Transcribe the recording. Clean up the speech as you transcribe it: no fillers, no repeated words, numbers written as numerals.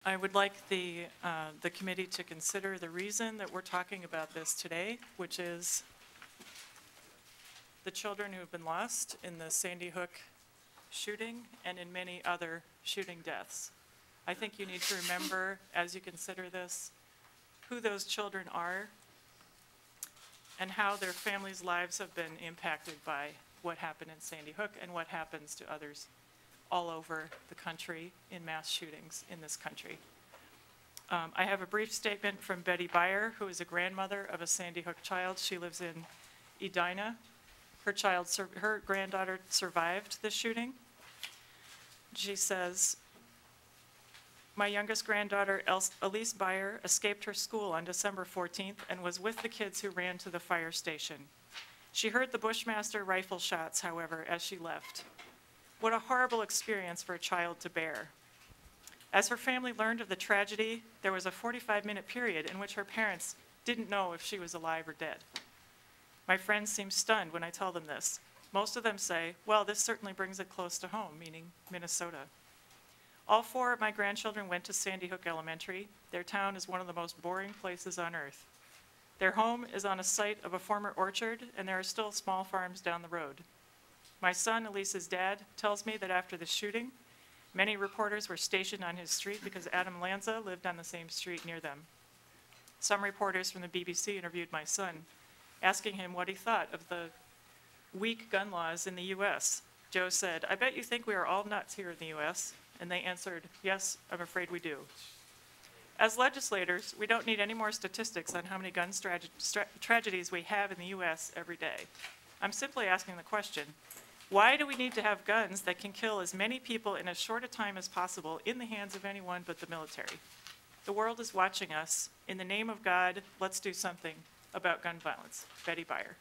I would like the committee to consider the reason that we're talking about this today, which is the children who have been lost in the Sandy Hook shooting and in many other shooting deaths. I think you need to remember, as you consider this, who those children are and how their families' lives have been impacted by what happened in Sandy Hook and what happens to others all over the country in mass shootings in this country. I have a brief statement from Betty Beyer, who is a grandmother of a Sandy Hook child. She lives in Edina. Her granddaughter survived the shooting. She says, "My youngest granddaughter, Elise Beyer, escaped her school on December 14th and was with the kids who ran to the fire station. She heard the Bushmaster rifle shots, however, as she left. What a horrible experience for a child to bear. As her family learned of the tragedy, there was a 45-minute period in which her parents didn't know if she was alive or dead. My friends seem stunned when I tell them this. Most of them say, well, this certainly brings it close to home, meaning Minnesota. All 4 of my grandchildren went to Sandy Hook Elementary. Their town is one of the most boring places on earth. Their home is on a site of a former orchard, and there are still small farms down the road. My son, Elise's dad, tells me that after the shooting, many reporters were stationed on his street because Adam Lanza lived on the same street near them. Some reporters from the BBC interviewed my son, asking him what he thought of the weak gun laws in the U.S. Joe said, I bet you think we are all nuts here in the U.S., and they answered, yes, I'm afraid we do. As legislators, we don't need any more statistics on how many gun tragedies we have in the U.S. every day. I'm simply asking the question, why do we need to have guns that can kill as many people in as short a time as possible in the hands of anyone but the military? The world is watching us. In the name of God, let's do something about gun violence. Betty Beyer.